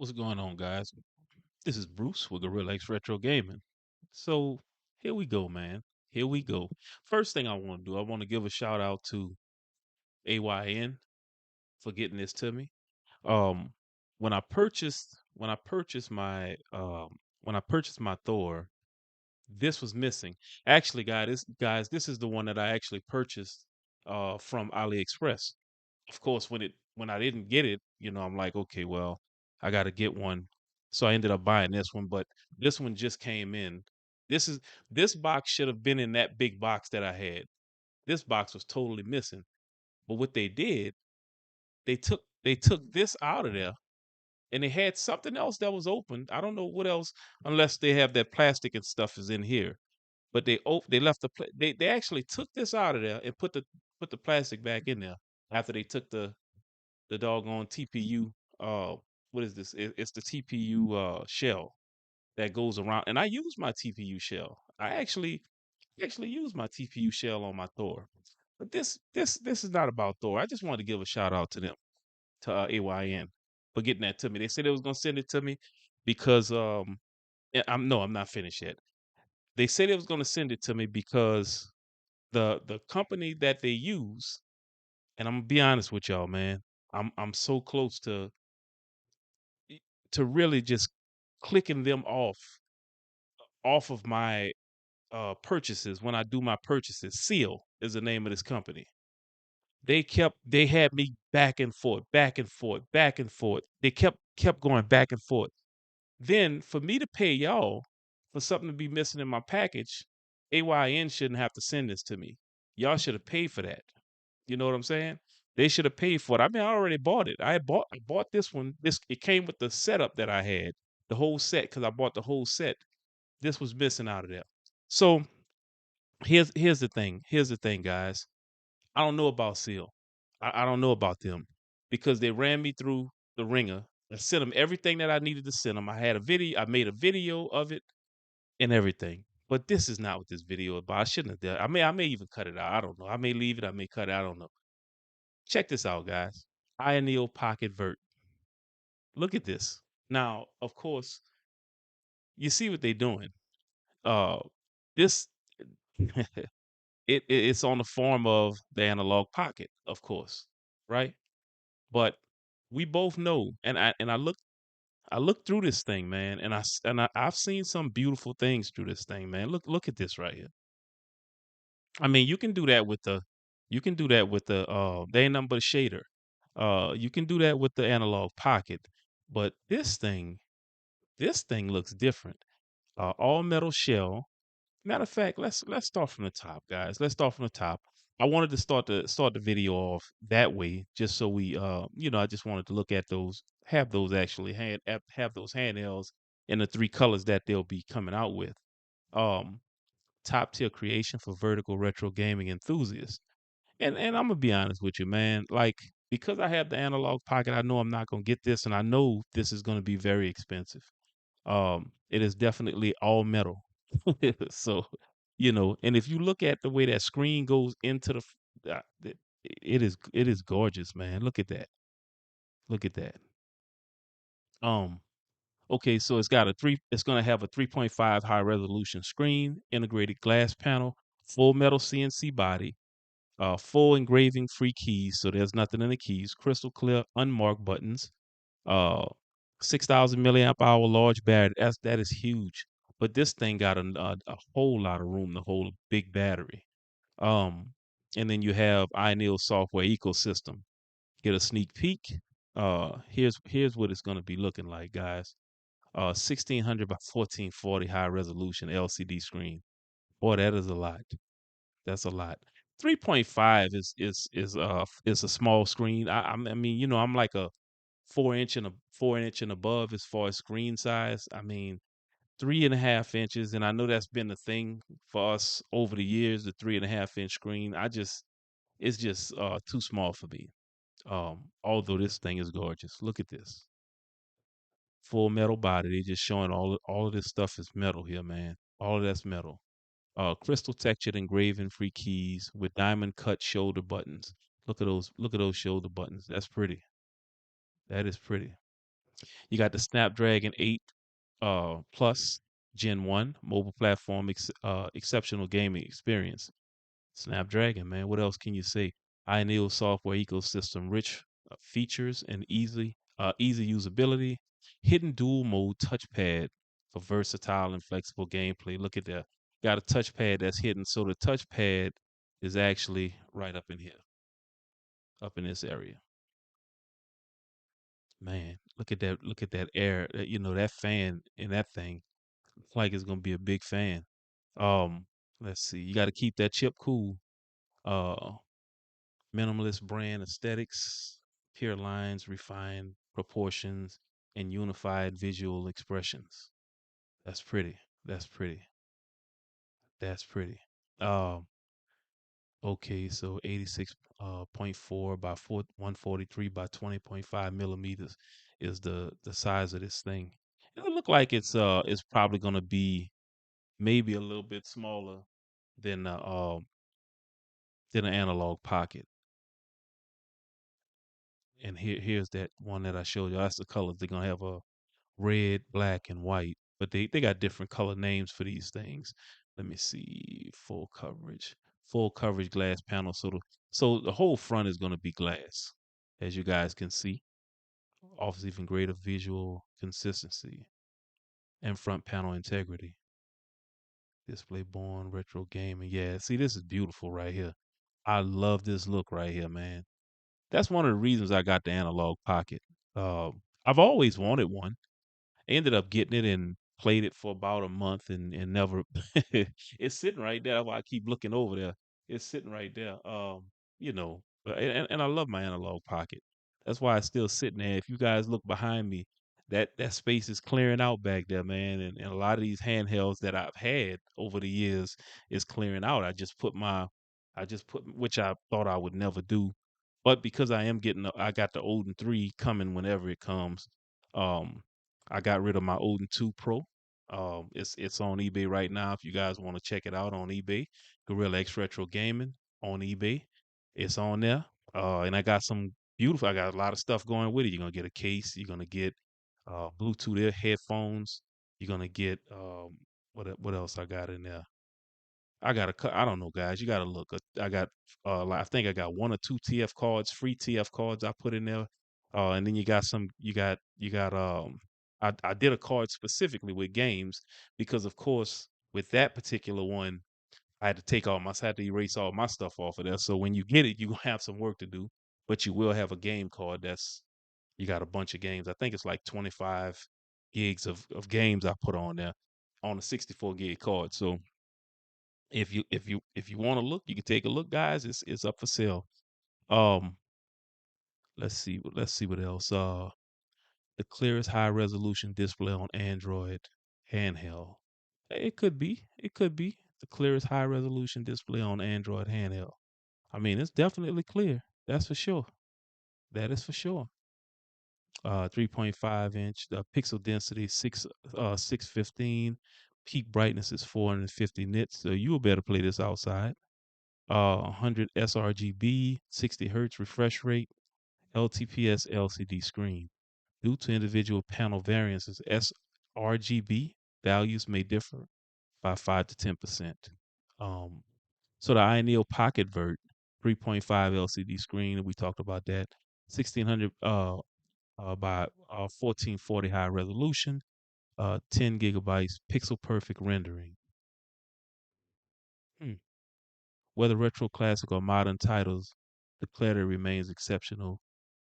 What's going on, guys? This is Bruce with Gorilla X Retro Gaming. So here we go, man. Here we go. First thing I want to do, I want to give a shout out to AYN for getting this to me. Um, when I purchased my Thor, this was missing. Actually, guys, this is the one that I actually purchased from AliExpress. Of course, when I didn't get it, I'm like, okay, well, I got to get one. So I ended up buying this one, but this one just came in. This is this box should have been in that big box that I had. This box was totally missing. But what they did, they took this out of there and they had something else that was open. I don't know what else unless they have that plastic and stuff is in here. But they left they actually took this out of there and put the plastic back in there after they took the doggone TPU. What is this? It's the TPU shell that goes around, and I use my TPU shell. I actually use my TPU shell on my Thor. But this is not about Thor. I just wanted to give a shout out to them, to AYN, for getting that to me. They said they was gonna send it to me because I'm not finished yet. They said they was gonna send it to me because the company that they use, and I'm gonna be honest with y'all, man. I'm so close to really just clicking them off of my purchases when I do my purchases. Seal is the name of this company. They had me back and forth, back and forth, back and forth. They kept going back and forth. Then for me to pay y'all for something to be missing in my package, AYN shouldn't have to send this to me. Y'all should have paid for that. You know what I'm saying? They should have paid for it. I mean, I already bought it. I bought this one. This it came with the setup that I had, the whole set, because I bought the whole set. This was missing out of there. So here's the thing. Here's the thing, guys. I don't know about Seal. I don't know about them because they ran me through the ringer. I sent them everything that I needed to send them. I had a video. I made a video of it and everything. But this is not what this video is about. I shouldn't have done. I may even cut it out. I don't know. I may leave it. I may cut it. I don't know. Check this out, guys. Ayaneo Pocket Vert. Look at this. Now, of course, you see what they're doing. Uh, this it's on the form of the analog pocket, of course, right? But we both know, and I looked through this thing, man, and I've seen some beautiful things through this thing, man. Look at this right here. I mean, you can do that with the they ain't nothing but a shader. You can do that with the analog pocket, but this thing looks different. All metal shell. Matter of fact, let's start from the top, guys. Let's start from the top. I wanted to start the video off that way, just so I just wanted to look at those, have those actually have those handhelds in the three colors that they'll be coming out with. Um, Top tier creation for vertical retro gaming enthusiasts. And I'm gonna be honest with you, man. Like, because I have the analog pocket, I know I'm not gonna get this, and I know this is gonna be very expensive. It is definitely all metal. So, and if you look at the way that screen goes into it is gorgeous, man. Look at that. Look at that. Um, okay, so it's gonna have a 3.5 high resolution screen, integrated glass panel, full metal CNC body, full engraving free keys, so there's nothing in the keys, crystal clear, unmarked buttons, uh 6,000 milliamp hour large battery. That is huge. But this thing got a whole lot of room to hold a big battery. Um, and then you have Ayaneo software ecosystem. Get a sneak peek. Here's what it's gonna be looking like, guys. 1600 by 1440 high resolution LCD screen. Boy, that is a lot. That's a lot. 3.5 is a small screen. I mean, I'm like a 4 inch and above as far as screen size. I mean, 3.5 inches, and I know that's been the thing for us over the years, the 3.5 inch screen. It's just too small for me. Although this thing is gorgeous. Look at this. Full metal body. They just showing all of this stuff is metal here, man. All of that's metal. Crystal textured engraving free keys with diamond cut shoulder buttons. Look at those shoulder buttons. That's pretty. That is pretty. You got the Snapdragon 8 Plus Gen 1 mobile platform, exceptional gaming experience. Snapdragon, man. What else can you say? Ayaneo software ecosystem, rich features and easy usability. Hidden dual mode touchpad for versatile and flexible gameplay. Look at that. Got a touchpad that's hidden, so the touchpad is actually right up in here, up in this area. Man, look at that! Look at that air. That fan in that thing. Looks like it's gonna be a big fan. Um, let's see. You got to keep that chip cool. Uh, Minimalist brand aesthetics, pure lines, refined proportions, and unified visual expressions. That's pretty. That's pretty. That's pretty. Um, okay, so 86 point 4 by 143 by 20.5 millimeters is the size of this thing. It look like it's probably gonna be maybe a little bit smaller than an analog pocket. And here's that one that I showed you. That's the colors. They're gonna have a red, black, and white. But they got different color names for these things. Let me see. Full coverage. Full coverage glass panel. So the whole front is gonna be glass, as you guys can see. Offers even greater visual consistency and front panel integrity. Display born retro gaming. Yeah, see, this is beautiful right here. I love this look right here, man. That's one of the reasons I got the analog pocket. I've always wanted one. Ended up getting it and played it for about a month and never. It's sitting right there. That's why I keep looking over there. It's sitting right there. And I love my analog pocket. That's why it's still sitting there. If you guys look behind me, that space is clearing out back there, man. And a lot of these handhelds that I've had over the years is clearing out. I just put, which I thought I would never do, but because I got the Odin 3 coming whenever it comes. Um, I got rid of my Odin 2 Pro. It's on eBay right now. If you guys want to check it out on eBay, Gorilla X Retro Gaming on eBay, it's on there. And I got some beautiful. I got a lot of stuff going with it. You're gonna get a case. You're gonna get Bluetooth headphones. You're gonna get what else I got in there? I don't know, guys. You gotta look. I got I think I got one or two TF cards, free TF cards I put in there. And then I did a card specifically with games because of course with that particular one I had to erase all my stuff off of there. So when you get it, you're gonna have some work to do, but you will have a game card that's you got a bunch of games. I think it's like 25 gigs of games I put on there on a 64 gig card. So if you want to look, you can take a look, guys. It's up for sale. Um, let's see what else. The clearest high resolution display on Android handheld. It could be the clearest high resolution display on Android handheld. I mean, it's definitely clear. That's for sure. That is for sure. 3.5 inch. The pixel density 615. Peak brightness is 450 nits. So you will better play this outside. 100 sRGB, 60 hertz refresh rate, LTPS LCD screen. Due to individual panel variances, sRGB values may differ by 5 to 10%. Um, so the Ayaneo Pocket Vert 3.5 LCD screen, we talked about that. 1600 by 1440 high resolution, 10 gigabytes, pixel perfect rendering. Hmm. Whether retro classic or modern titles, the clarity remains exceptional.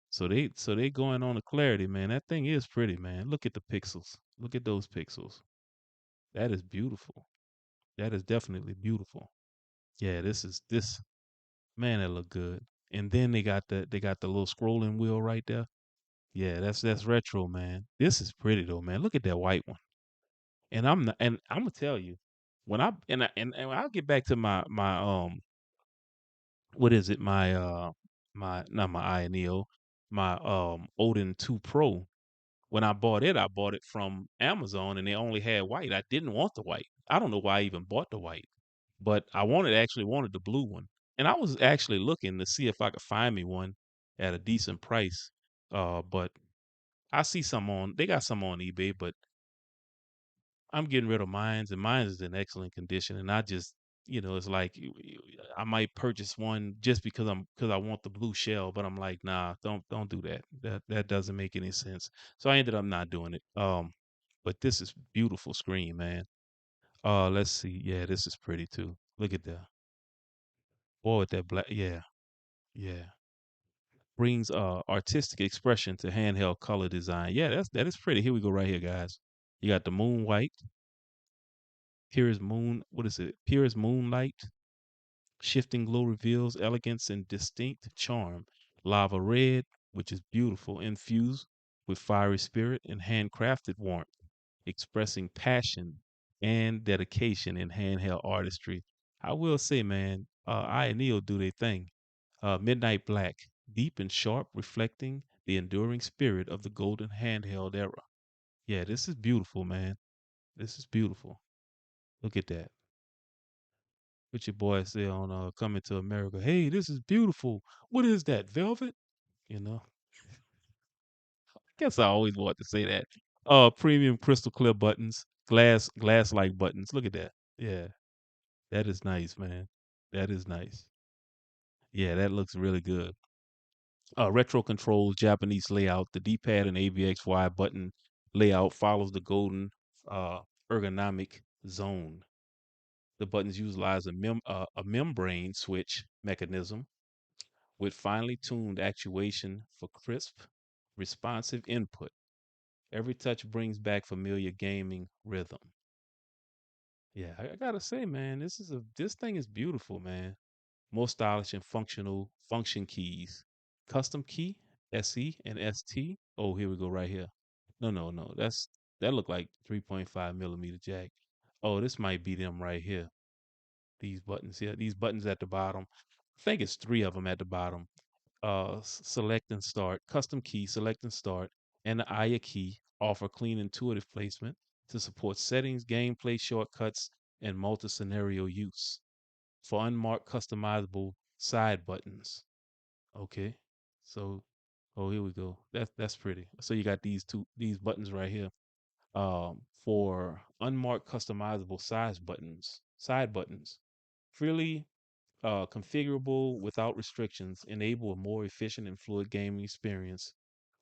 So they going on the clarity, man. That thing is pretty, man. Look at the pixels. Look at those pixels. That is beautiful. That is definitely beautiful. Yeah, this man, that look good. And then they got the little scrolling wheel right there. Yeah, that's retro, man. This is pretty though, man. Look at that white one. And I'm gonna tell you, and when I'll get back to my what is it? My not my Ioneo, my Odin 2 Pro. When I bought it from Amazon and they only had white. I didn't want the white. I don't know why I even bought the white, but actually wanted the blue one. And I was actually looking to see if I could find me one at a decent price. But I see some on. They got some on eBay, but I'm getting rid of mines, and mine is in excellent condition. And I just, it's like I might purchase one just because I want the blue shell, but I'm like, nah, don't do that. That doesn't make any sense. So I ended up not doing it. But this is beautiful screen, man. Let's see. Yeah, this is pretty too. Look at that. Boy, with that black. Yeah, yeah. Brings artistic expression to handheld color design. Yeah, that is pretty. Here we go, right here, guys. You got the moon white. Here is moon. What is it? Here is moonlight. Shifting glow reveals elegance and distinct charm. Lava red, which is beautiful, infused with fiery spirit and handcrafted warmth, expressing passion and dedication in handheld artistry. I will say, man, Ayaneo do their thing. Midnight black, deep and sharp, reflecting the enduring spirit of the golden handheld era. Yeah, this is beautiful, man. This is beautiful. Look at that. What your boy say on Coming to America? Hey, this is beautiful. What is that? Velvet? You know. Guess I always want to say that. Premium crystal clear buttons, glass like buttons. Look at that. Yeah, that is nice, man. That is nice. Yeah, that looks really good. Retro controls Japanese layout. The D-pad and AVXY button layout follows the golden uh, ergonomic zone. The buttons utilize a membrane switch mechanism with finely tuned actuation for crisp, responsive input. Every touch brings back familiar gaming rhythm. Yeah, I gotta say, man, this thing is beautiful, man. More stylish and functional function keys. Custom key, SE and ST. Oh, here we go right here. No, no, no. That look like 3.5 millimeter jack. Oh, this might be them right here. These buttons here. These buttons at the bottom. I think it's three of them at the bottom. Select and start, custom key, select and start, and the Aya key offer clean, intuitive placement to support settings, gameplay shortcuts, and multi-scenario use. For unmarked customizable side buttons. Okay. So, oh, here we go. That's pretty. So you got these buttons right here. For unmarked customizable side buttons, freely configurable without restrictions, enable a more efficient and fluid gaming experience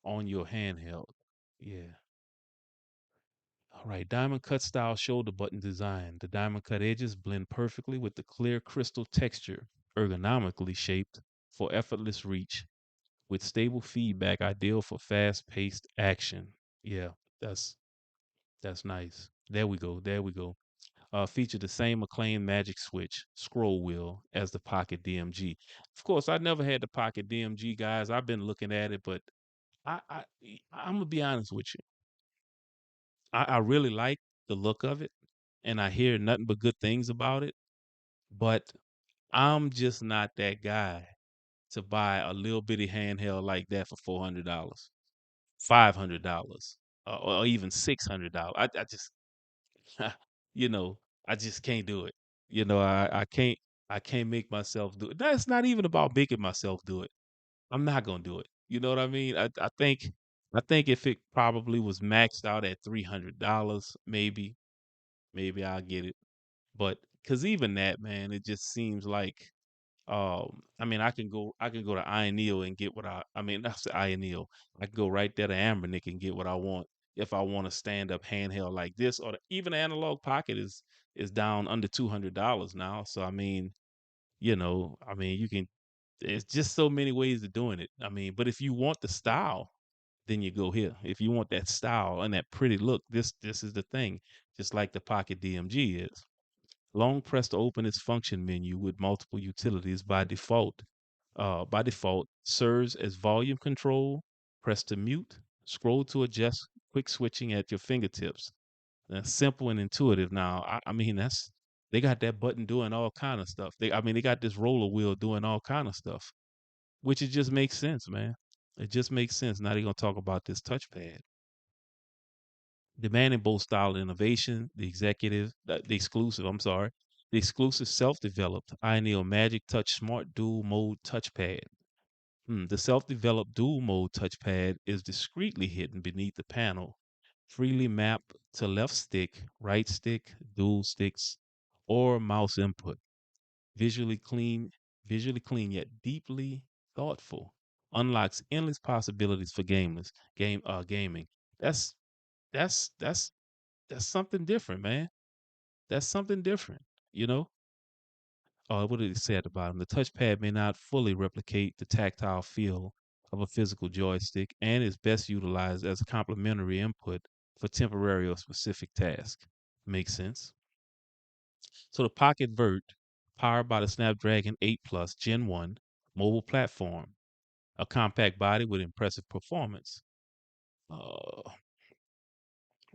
on your handheld. Yeah. All right. Diamond cut style shoulder button design. The diamond cut edges blend perfectly with the clear crystal texture, ergonomically shaped for effortless reach with stable feedback, ideal for fast paced action. Yeah, that's that's nice. There we go. There we go. Featured the same acclaimed magic switch scroll wheel as the Pocket DMG. Of course, I never had the Pocket DMG, guys. I've been looking at it, but I, I I'm gonna be honest with you. I really like the look of it, and I hear nothing but good things about it. But I'm just not that guy to buy a little bitty handheld like that for $400, $500, or even $600. I just you know, I just can't do it. I can't make myself do it. That's not even about making myself do it. I'm not gonna do it. You know what I mean? I think if it probably was maxed out at $300, maybe I'll get it. But because even that, man, it just seems like I mean, I can go to Ayaneo and get what I mean, that's Ayaneo. I can go right there to Ambernick and get what I want if I want a stand up handheld like this, or even the analog pocket is down under $200 now. So I mean, I mean, you can. There's just so many ways of doing it. I mean, but if you want the style, then you go here. If you want that style and that pretty look, this is the thing. Just like the Pocket DMG is. Long press to open its function menu with multiple utilities by default serves as volume control. Press to mute, scroll to adjust, quick switching at your fingertips. That's simple and intuitive. Now, I mean, they got that button doing all kind of stuff. They got this roller wheel doing all kind of stuff, which it just makes sense, man. It just makes sense. Now they're gonna talk about this touchpad. Demanding both style and innovation, the exclusive, I'm sorry, the exclusive self-developed Ayaneo Magic Touch Smart Dual Mode Touchpad. The self-developed dual mode touchpad is discreetly hidden beneath the panel, freely mapped to left stick, right stick, dual sticks, or mouse input. Visually clean, visually clean yet deeply thoughtful. Unlocks endless possibilities for gaming. That's that's that's that's something different, man. That's something different, you know? What did it say at the bottom? The touchpad may not fully replicate the tactile feel of a physical joystick and is best utilized as a complementary input for temporary or specific tasks. Makes sense. So the Pocket Vert, powered by the Snapdragon 8 Plus Gen 1 mobile platform, a compact body with impressive performance. Uh,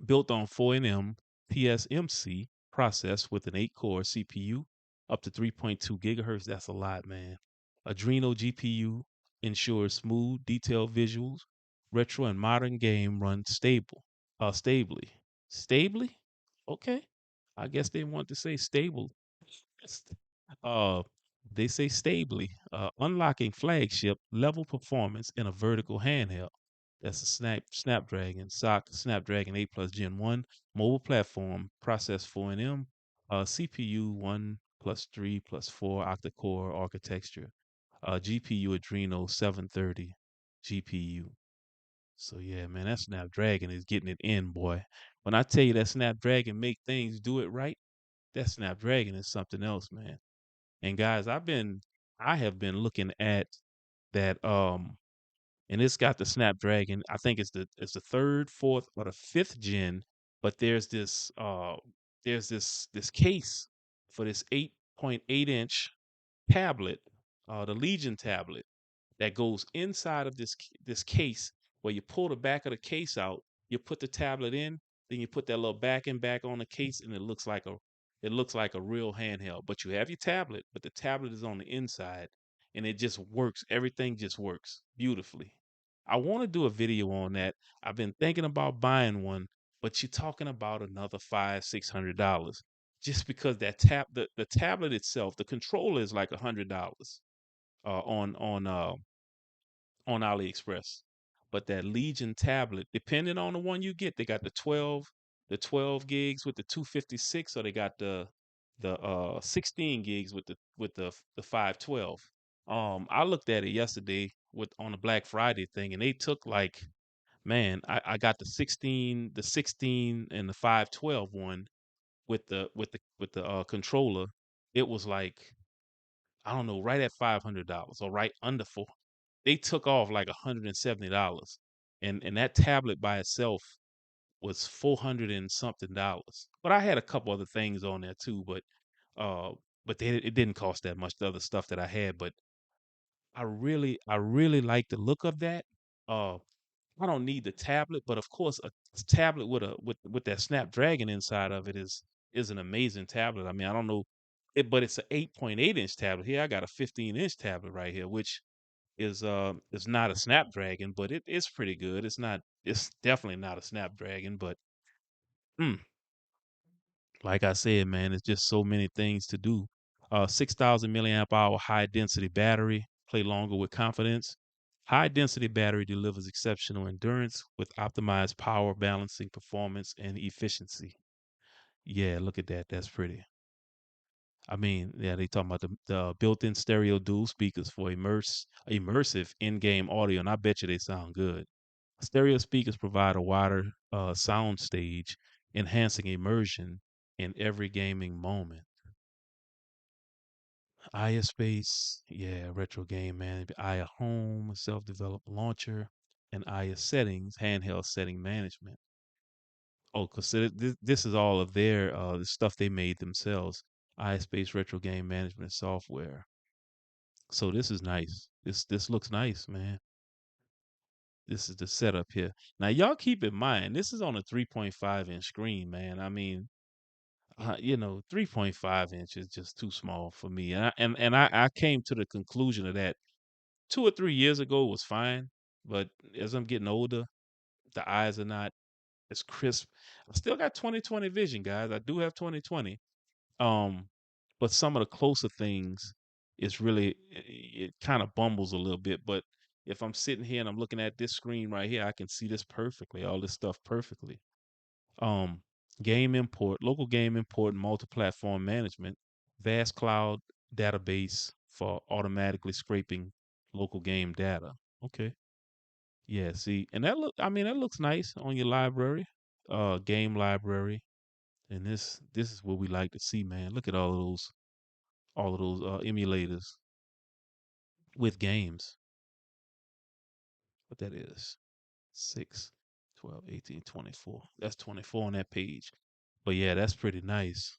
Built on 4nm TSMC process with an 8-core CPU, up to 3.2 gigahertz. That's a lot, man. Adreno GPU ensures smooth, detailed visuals. Retro and modern game run stably. Stably? Okay. I guess they want to say stable. Uh, they say stably, unlocking flagship level performance in a vertical handheld. That's a Snapdragon 8 Plus Gen 1 mobile platform, process 4nm, CPU 1 plus 3 plus 4 octa-core architecture, GPU Adreno 730 GPU. So yeah, man, that Snapdragon is getting it in, boy. When I tell you that Snapdragon make things do it right, that Snapdragon is something else, man. And guys, I have been looking at that and it's got the Snapdragon. I think it's the third, fourth, or the fifth gen, but there's this case for this 8.8-inch tablet, the Legion tablet that goes inside of this case where you pull the back of the case out, you put the tablet in, then you put that little backing back on the case, and it looks like a real handheld. But you have your tablet, but the tablet is on the inside, and it just works. Everything just works beautifully. I want to do a video on that. I've been thinking about buying one, but you're talking about another $500-600 just because the tablet itself, the controller is like $100 on AliExpress. But that Legion tablet, depending on the one you get, they got the 12 gigs with the 256, or they got the 16 gigs with the 512. I looked at it yesterday with on the Black Friday thing, and they took like, man, I got the 16 and the 512 one with the controller. It was like, I don't know, right at $500 or right under four. They took off like $170, and that tablet by itself was 400 and something dollars. But I had a couple other things on there too, uh, it didn't cost that much. The other stuff that I had, but I really like the look of that. Uh, I don't need the tablet, but of course, a tablet with that Snapdragon inside of it is an amazing tablet. I mean, I don't know it, but it's an 8.8-inch tablet. Here, I got a 15-inch tablet right here, which is not a Snapdragon, but it is pretty good. It's definitely not a Snapdragon, but mm, like I said, man, it's just so many things to do. 6,000 milliamp hour high density battery, play longer with confidence. High density battery delivers exceptional endurance with optimized power balancing, performance, and efficiency. Yeah, look at that. That's pretty. I mean, yeah, they talking about the built-in stereo dual speakers for immersive in-game audio, and I bet you they sound good. Stereo speakers provide a wider sound stage, enhancing immersion in every gaming moment. Aya Space, yeah, retro game man. Aya Home, self-developed launcher, and Aya Settings, handheld setting management. Oh, because this is all of their the stuff they made themselves. Aya Space retro game management software. So this is nice. This looks nice, man. This is the setup here. Now y'all keep in mind, this is on a 3.5-inch screen, man. I mean, 3.5 inch is just too small for me. And I came to the conclusion of that 2 or 3 years ago was fine, but as I'm getting older, the eyes are not as crisp. I still got 20/20 vision, guys. I do have 20/20. Um, but some of the closer things is really it kind of bumbles a little bit. But If I'm sitting here and I'm looking at this screen right here, I can see this perfectly, all this stuff perfectly. Um, Game import, local game import, and multi-platform management, vast cloud database for automatically scraping local game data. Okay. Yeah, see, and I mean, that looks nice on your library, game library. And this is what we like to see, man. Look at all of those emulators with games. What that is. 6, 12, 18, 24. That's 24 on that page. But yeah, that's pretty nice.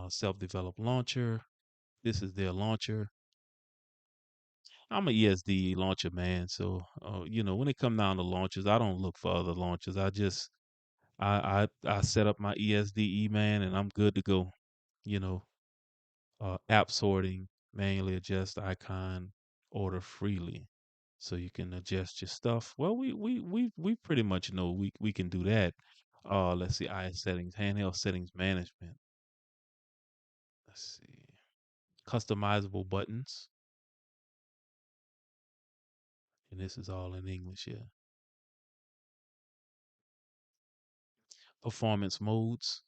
Self-developed launcher. This is their launcher. I'm a ESD launcher man, so when it come down to launchers, I don't look for other launchers. I set up my ESDE man, and I'm good to go. You know, app sorting, manually adjust icon, order freely, so you can adjust your stuff. Well, we pretty much know we can do that. Let's see, IS settings, handheld settings management. Let's see, customizable buttons, and this is all in English here. Performance modes,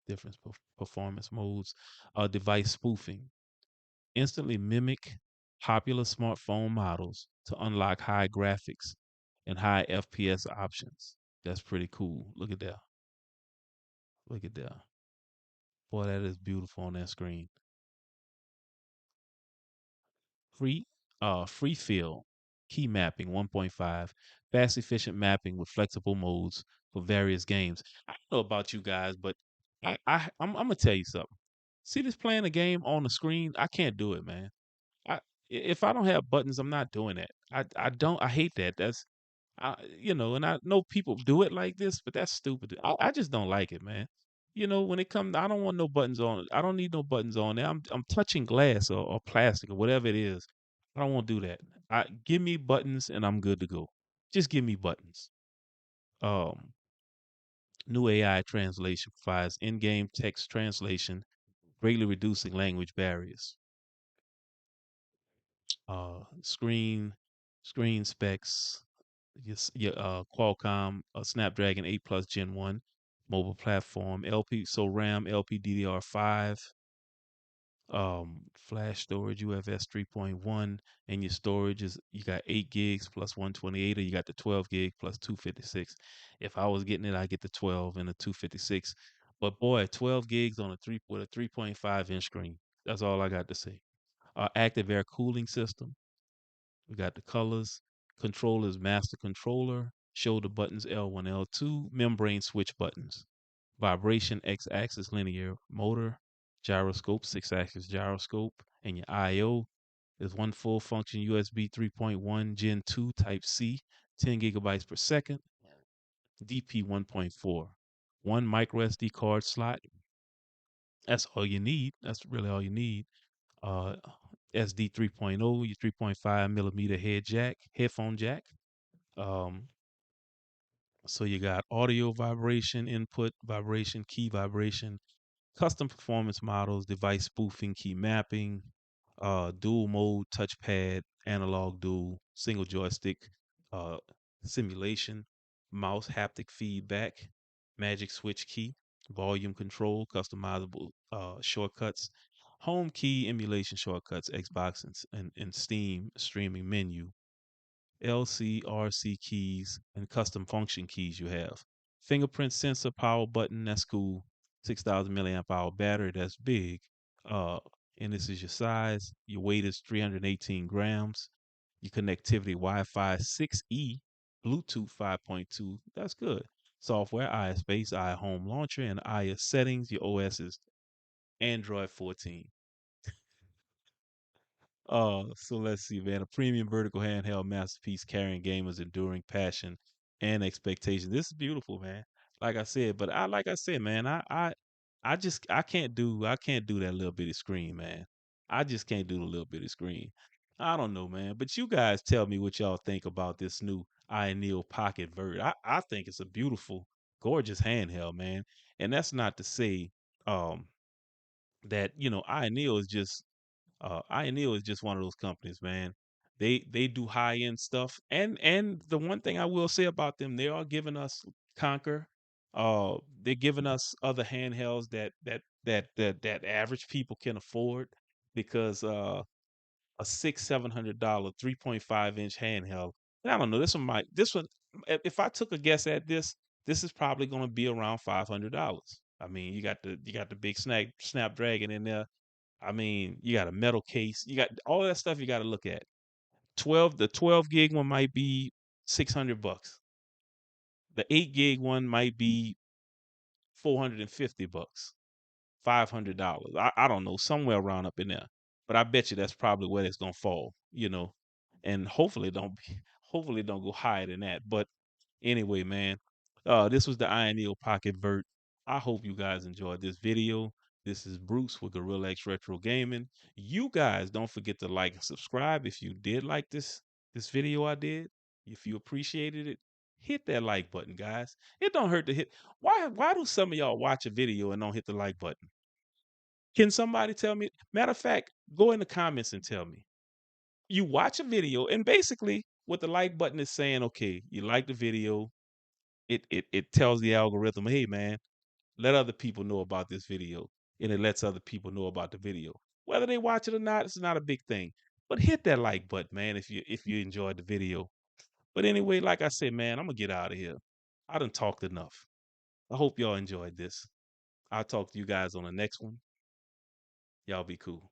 different performance modes. Device spoofing, instantly mimic popular smartphone models to unlock high graphics and high FPS options. That's pretty cool. Look at that. Look at that. Boy, that is beautiful on that screen. Free free fill key mapping 1.5, fast efficient mapping with flexible modes for various games. I don't know about you guys, but I'm gonna tell you something. See this playing a game on the screen? I can't do it, man. If I don't have buttons, I'm not doing that. I hate that. And I know people do it like this, but that's stupid. I just don't like it, man. When it comes, I don't want no buttons on it. I don't need no buttons on there. I'm touching glass or plastic or whatever it is. I don't want to do that. Give me buttons and I'm good to go. Just give me buttons. Um, New AI translation provides in-game text translation, greatly reducing language barriers. Screen specs. Your Qualcomm Snapdragon 8 Plus Gen 1 mobile platform, LP, so RAM, LPDDR5, flash storage, UFS 3.1, and your storage is you got 8 gigs plus 128, or you got the 12 gig plus 256. If I was getting it, I get the 12 and the 256. But boy, 12 gigs on a 3.5 inch screen. That's all I got to say. Active air cooling system. We got the colors. Controllers, master controller, shoulder buttons L1, L2, membrane switch buttons, vibration X-axis linear motor, gyroscope, 6-axis gyroscope, and your I/O is one full function USB 3.1 Gen 2 Type C, 10 gigabytes per second, DP 1.4, one micro SD card slot. That's all you need. That's really all you need. Uh, SD 3.0, your 3.5 millimeter headphone jack. Um, so you got audio vibration, input vibration, key vibration, custom performance models, device spoofing, key mapping, dual mode, touchpad, analog dual, single joystick, uh, simulation, mouse haptic feedback, magic switch key, volume control, customizable shortcuts, home key emulation shortcuts, Xbox and Steam streaming menu, LCRC keys, and custom function keys you have. Fingerprint sensor, power button, that's cool. 6,000 milliamp hour battery, that's big. Uh, and this is your size. Your weight is 318 grams. Your connectivity, Wi-Fi 6E, Bluetooth 5.2, that's good. Software, iOS iHome launcher, and iOS settings. Your OS is Android 14. So let's see, man. A premium vertical handheld masterpiece carrying gamers' enduring passion and expectation. This is beautiful, man. Like I said, man, I can't do that little bitty screen, man. I just can't do the little bitty screen. I don't know, man. But you guys tell me what y'all think about this new Ayaneo Pocket Vert. I think it's a beautiful, gorgeous handheld, man. And that's not to say um that Ayaneo is just one of those companies, man. They do high end stuff, and the one thing I will say about them, they are giving us Conquer. They're giving us other handhelds that average people can afford because a $600-700 3.5-inch handheld. I don't know. This one. If I took a guess at this is probably going to be around $500. I mean, you got the big Snapdragon in there. I mean, you got a metal case. You got all that stuff you got to look at. 12 gig one might be $600. The 8 gig one might be $450, $500. I don't know, somewhere around up in there. But I bet you that's probably where it's gonna fall. And hopefully it don't be, hopefully it don't go higher than that. But anyway, man, this was the Ayaneo Pocket Vert. I hope you guys enjoyed this video. This is Bruce with Gorilla X Retro Gaming. You guys don't forget to like and subscribe if you did like this video I did. If you appreciated it, hit that like button, guys. It don't hurt to hit. Why do some of y'all watch a video and don't hit the like button? Can somebody tell me? Matter of fact, go in the comments and tell me. You watch a video and basically what the like button is saying, okay, you like the video, it tells the algorithm, hey man, let other people know about this video, and it lets other people know about the video. Whether they watch it or not, it's not a big thing. But hit that like button, man, if you enjoyed the video. But anyway, like I said, man, I'm gonna get out of here. I done talked enough. I hope y'all enjoyed this. I'll talk to you guys on the next one. Y'all be cool.